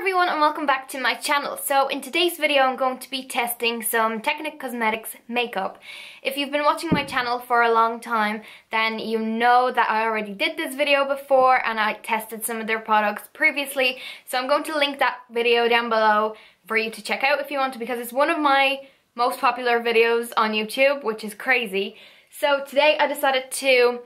everyone and welcome back to my channel. So in today's video I'm going to be testing some Technic Cosmetics makeup. If you've been watching my channel for a long time, then you know that I already did this video before and I tested some of their products previously. So I'm going to link that video down below for you to check out if you want to, because it's one of my most popular videos on YouTube, which is crazy. So today I decided to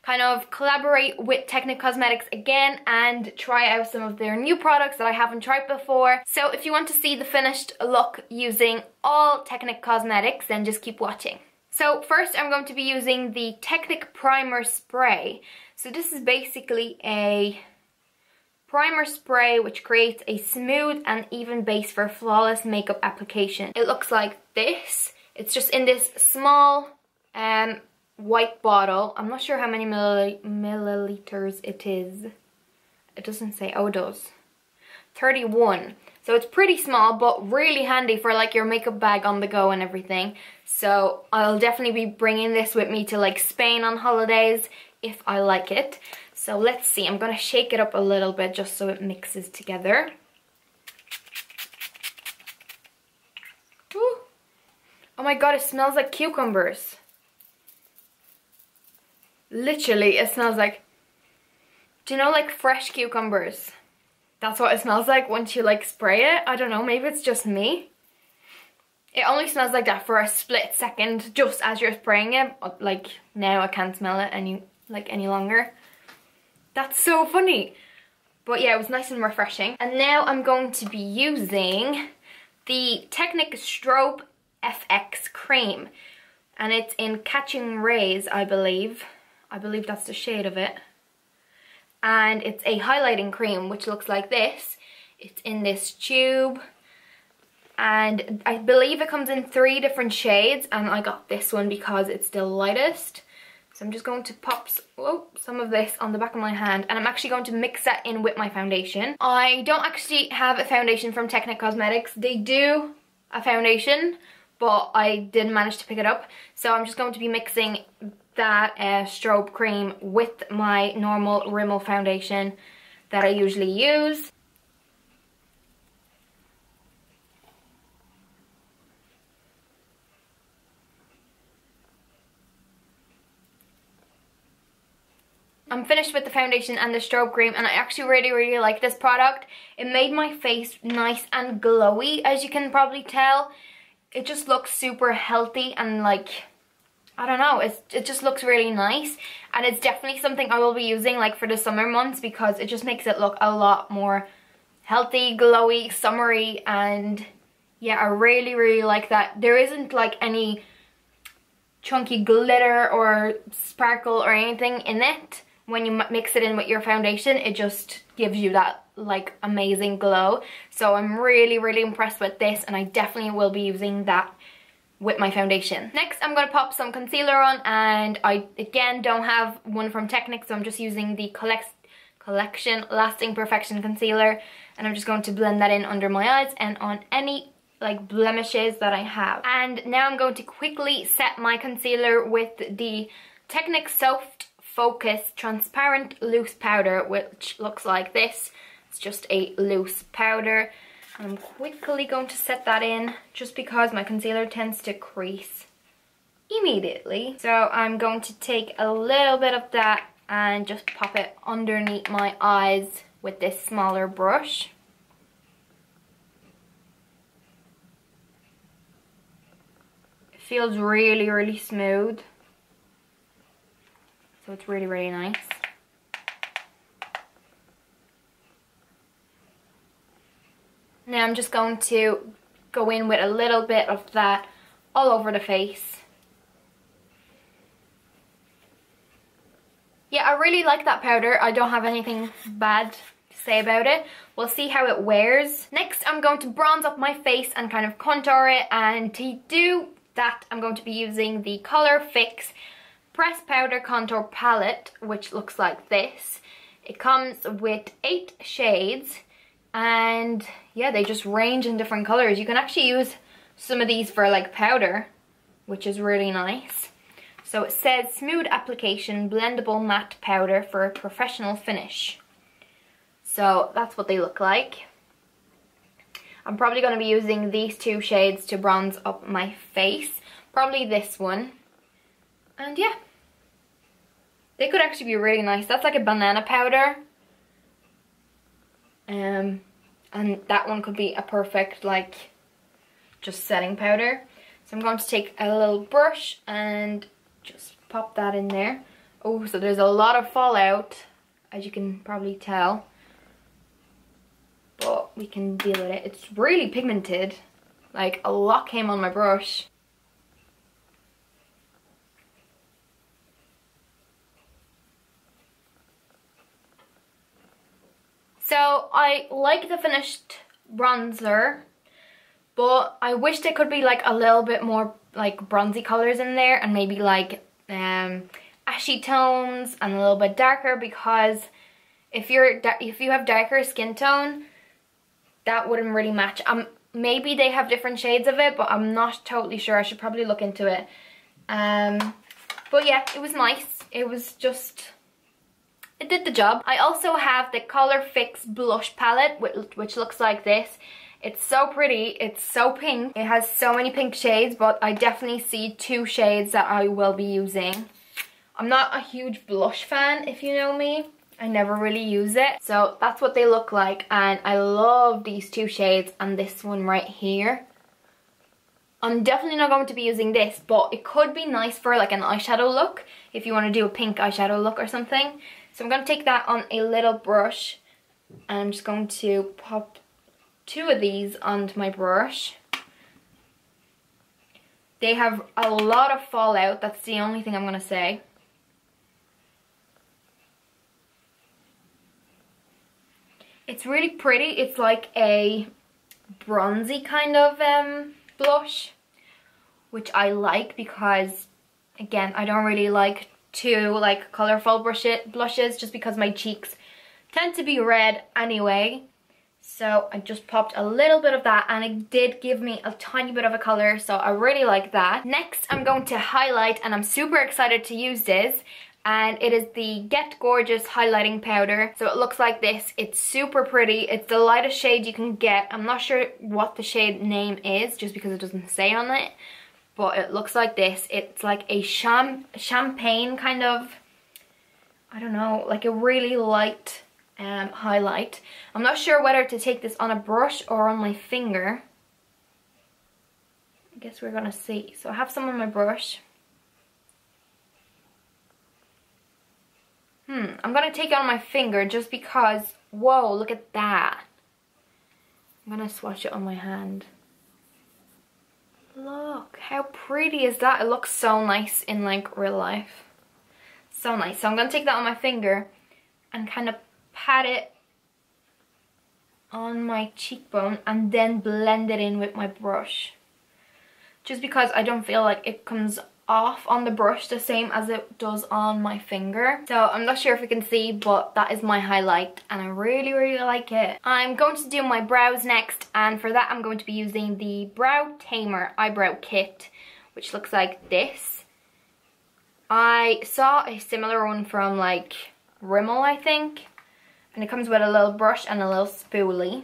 kind of collaborate with Technic Cosmetics again and try out some of their new products that I haven't tried before. So if you want to see the finished look using all Technic Cosmetics, then just keep watching. So first I'm going to be using the Technic Primer Spray. So this is basically a primer spray which creates a smooth and even base for flawless makeup application. It looks like this. It's just in this small white bottle. I'm not sure how many milliliters it is. It doesn't say. Oh, it does. 31. So it's pretty small, but really handy for like your makeup bag on the go and everything. So I'll definitely be bringing this with me to like Spain on holidays if I like it. So let's see. I'm gonna shake it up a little bit just so it mixes together. Ooh. Oh my god, it smells like cucumbers. Literally, it smells like, do you know, like fresh cucumbers? That's what it smells like once you like spray it. I don't know, maybe it's just me. It only smells like that for a split second just as you're spraying it. Like now I can't smell it any longer. That's so funny. But yeah, it was nice and refreshing. And now I'm going to be using the Technic Strobe FX cream. And it's in Catching Rays, I believe. I believe that's the shade of it. And it's a highlighting cream which looks like this. It's in this tube. And I believe it comes in 3 different shades. And I got this one because it's the lightest. So I'm just going to pop some of this on the back of my hand. And I'm actually going to mix that in with my foundation. I don't actually have a foundation from Technic Cosmetics. They do a foundation, but I didn't manage to pick it up. So I'm just going to be mixing that strobe cream with my normal Rimmel foundation that I usually use. I'm finished with the foundation and the strobe cream, and I actually really like this product. It made my face nice and glowy, as you can probably tell. It just looks super healthy and like, I don't know, it just looks really nice, and it's definitely something I will be using like for the summer months because it just makes it look a lot more healthy, glowy, summery, and yeah, I really like that. There isn't like any chunky glitter or sparkle or anything in it. When you mix it in with your foundation, it just gives you that like amazing glow. So I'm really impressed with this, and I definitely will be using that with my foundation. Next, I'm going to pop some concealer on, and I again don't have one from Technic, so I'm just using the Collection Lasting Perfection Concealer, and I'm just going to blend that in under my eyes and on any like blemishes that I have. And now I'm going to quickly set my concealer with the Technic Soft Focus Transparent Loose Powder, which looks like this. It's just a loose powder. I'm quickly going to set that in just because my concealer tends to crease immediately. So I'm going to take a little bit of that and just pop it underneath my eyes with this smaller brush. It feels really smooth. So it's really nice. Now I'm just going to go in with a little bit of that all over the face. Yeah, I really like that powder. I don't have anything bad to say about it. We'll see how it wears. Next, I'm going to bronze up my face and kind of contour it. And to do that, I'm going to be using the Color Fix Press Powder Contour Palette, which looks like this. It comes with 8 shades. And yeah, they just range in different colors. You can actually use some of these for like powder, which is really nice. So it says smooth application, blendable matte powder for a professional finish. So that's what they look like. I'm probably going to be using these two shades to bronze up my face. Probably this one. And yeah. They could actually be really nice. That's like a banana powder. And that one could be a perfect, like, just setting powder. So I'm going to take a little brush and just pop that in there. Oh, so there's a lot of fallout, as you can probably tell. But we can deal with it. It's really pigmented. Like, a lot came on my brush. So I like the finished bronzer, but I wish there could be like a little bit more like bronzy colors in there, and maybe like ashy tones and a little bit darker, because if you have darker skin tone, that wouldn't really match. Maybe they have different shades of it, but I'm not totally sure. I should probably look into it. But yeah, it was nice. It was just... it did the job. I also have the Color Fix blush palette, which looks like this. It's so pretty. It's so pink. It has so many pink shades, but I definitely see two shades that I will be using. I'm not a huge blush fan, if you know me. I never really use it. So that's what they look like, and I love these two shades and this one right here. I'm definitely not going to be using this, but it could be nice for like an eyeshadow look, if you want to do a pink eyeshadow look or something. So I'm going to take that on a little brush, and I'm just going to pop two of these onto my brush. They have a lot of fallout, that's the only thing I'm going to say. It's really pretty. It's like a bronzy kind of blush, which I like because, again, I don't really like too like colorful blushes, just because my cheeks tend to be red anyway. So I just popped a little bit of that, and it did give me a tiny bit of a color, so I really like that. Next I'm going to highlight, and I'm super excited to use this, and it is the Get Gorgeous highlighting powder. So it looks like this. It's super pretty. It's the lightest shade you can get. I'm not sure what the shade name is, just because it doesn't say on it. But it looks like this. It's like a champagne kind of, I don't know, like a really light highlight. I'm not sure whether to take this on a brush or on my finger. I guess we're gonna see. So I have some on my brush. I'm gonna take it on my finger just because, whoa, look at that. I'm gonna swatch it on my hand. Look, how pretty is that? It looks so nice in like real life. So nice. So I'm going to take that on my finger and kind of pat it on my cheekbone and then blend it in with my brush. Just because I don't feel like it comes off on the brush the same as it does on my finger. So I'm not sure if you can see, but that is my highlight and I really, really like it. I'm going to do my brows next, and for that I'm going to be using the Brow Tamer eyebrow kit, which looks like this. I saw a similar one from like Rimmel, I think, and it comes with a little brush and a little spoolie.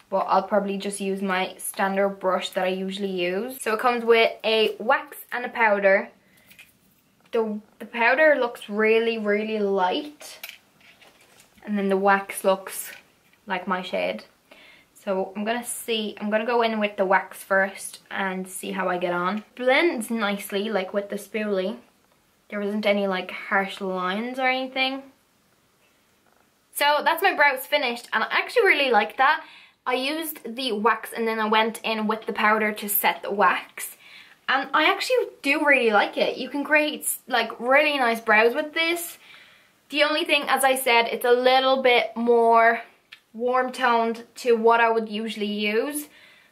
But I'll probably just use my standard brush that I usually use. So it comes with a wax and a powder. The powder looks really, really light. And then the wax looks like my shade. So I'm gonna go in with the wax first and see how I get on. Blends nicely, like with the spoolie. There isn't any like harsh lines or anything. So that's my brows finished, and I actually really like that. I used the wax and then I went in with the powder to set the wax. And I actually do really like it. You can create like really nice brows with this. The only thing, as I said, it's a little bit more warm toned to what I would usually use.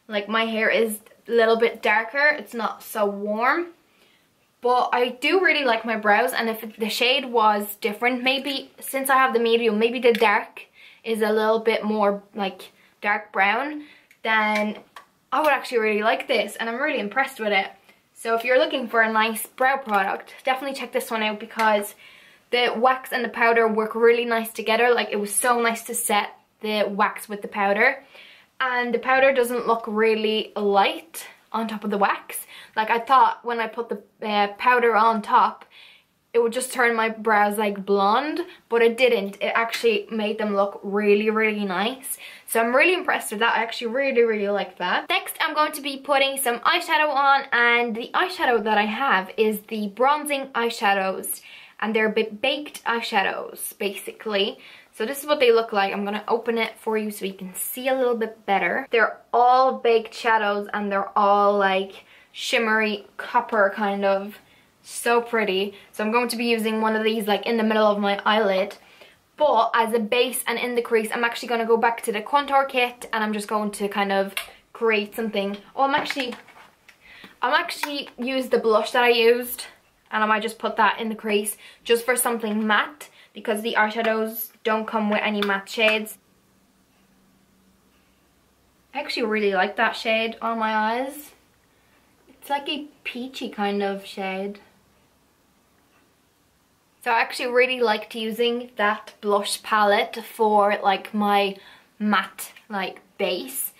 Like my hair is a little bit darker. It's not so warm. But I do really like my brows, and if the shade was different, maybe since I have the medium, maybe the dark is a little bit more like dark brown, then I would actually really like this, and I'm really impressed with it. So if you're looking for a nice brow product, definitely check this one out, because the wax and the powder work really nice together. Like, it was so nice to set the wax with the powder, and the powder doesn't look really light on top of the wax. Like I thought when I put the powder on top, it would just turn my brows like blonde, but it didn't. It actually made them look really, really nice. So I'm really impressed with that. I actually really, really like that. Next, I'm going to be putting some eyeshadow on, and the eyeshadow that I have is the bronzing eyeshadows, and they're baked eyeshadows, basically. So this is what they look like. I'm gonna open it for you so you can see a little bit better. They're all baked shadows, and they're all like shimmery copper kind of. So pretty. So I'm going to be using one of these like in the middle of my eyelid, but as a base and in the crease I'm actually going to go back to the contour kit, and I'm just going to kind of create something. Oh, I'm actually used the blush that I used, and I might just put that in the crease just for something matte, because the eyeshadows don't come with any matte shades. I actually really like that shade on my eyes. It's like a peachy kind of shade. So I actually really liked using that blush palette for like my matte like base.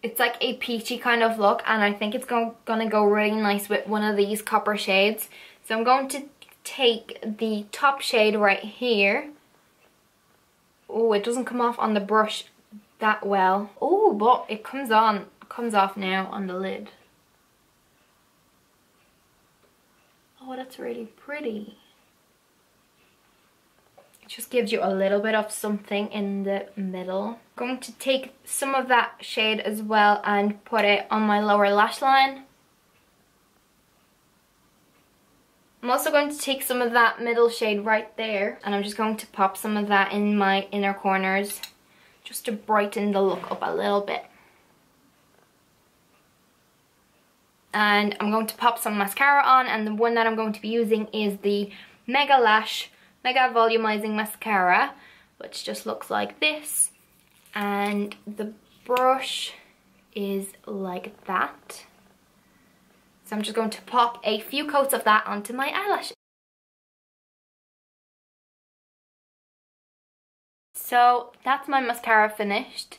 It's like a peachy kind of look, and I think it's gonna go really nice with one of these copper shades. So I'm going to take the top shade right here. Oh, it doesn't come off on the brush that well. Oh, but it comes off now on the lid. Oh, that's really pretty. It just gives you a little bit of something in the middle. I'm going to take some of that shade as well and put it on my lower lash line. I'm also going to take some of that middle shade right there, and I'm just going to pop some of that in my inner corners just to brighten the look up a little bit. And I'm going to pop some mascara on, and the one that I'm going to be using is the Mega Volumizing Mascara, which just looks like this, and the brush is like that. So I'm just going to pop a few coats of that onto my eyelashes. So that's my mascara finished.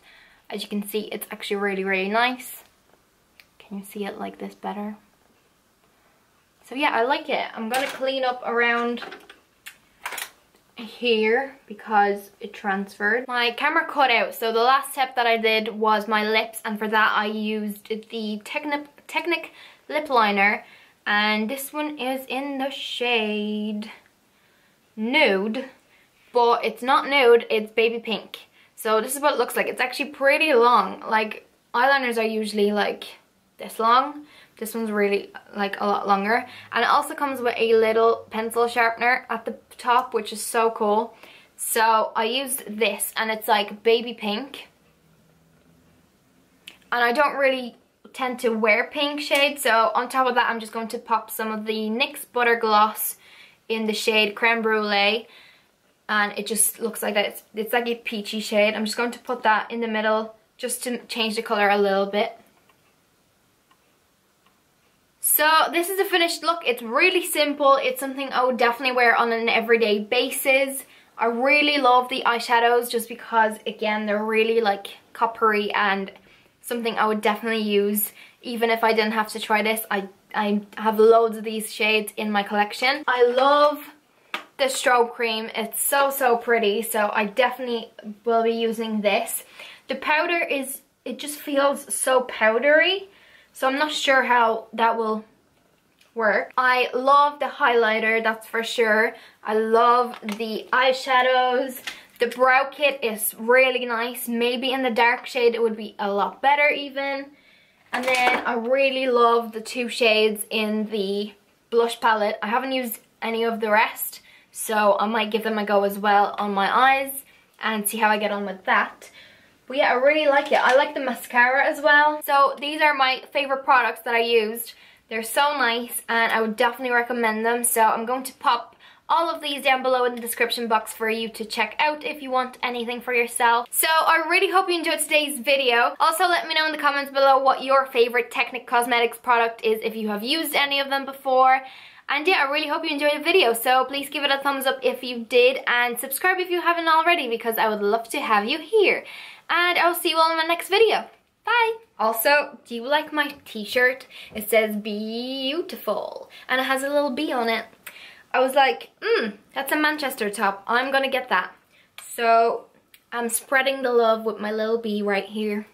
As you can see, it's actually really, really nice. Can you see it like this better? So yeah, I like it. I'm gonna clean up around here because it transferred. My camera cut out, so the last step that I did was my lips, and for that I used the Technic lip liner, and this one is in the shade Nude, but it's not nude, it's baby pink. So this is what it looks like. It's actually pretty long. Like, eyeliners are usually like this long. This one's really like a lot longer, and it also comes with a little pencil sharpener at the top, which is so cool. So I used this, and it's like baby pink, and I don't really tend to wear pink shades, so on top of that I'm just going to pop some of the NYX Butter Gloss in the shade Creme Brulee, and it just looks like that. It's like a peachy shade. I'm just going to put that in the middle just to change the colour a little bit. So this is the finished look. It's really simple. It's something I would definitely wear on an everyday basis. I really love the eyeshadows just because, again, they're really like coppery, and something I would definitely use even if I didn't have to try this. I have loads of these shades in my collection. I love the strobe cream. It's so, so pretty, so I definitely will be using this. The powder it just feels so powdery, so I'm not sure how that will work. I love the highlighter, that's for sure. I love the eyeshadows. The brow kit is really nice. Maybe in the dark shade it would be a lot better even. And then I really love the two shades in the blush palette. I haven't used any of the rest, so I might give them a go as well on my eyes and see how I get on with that. But yeah, I really like it. I like the mascara as well. So these are my favorite products that I used. They're so nice, and I would definitely recommend them. So I'm going to pop all of these down below in the description box for you to check out if you want anything for yourself. So I really hope you enjoyed today's video. Also, let me know in the comments below what your favorite Technic Cosmetics product is, if you have used any of them before. And yeah, I really hope you enjoyed the video, so please give it a thumbs up if you did, and subscribe if you haven't already, because I would love to have you here. And I'll see you all in my next video. Also, do you like my t-shirt? It says beautiful and it has a little bee on it. I was like, that's a Manchester top. I'm gonna get that. So I'm spreading the love with my little bee right here.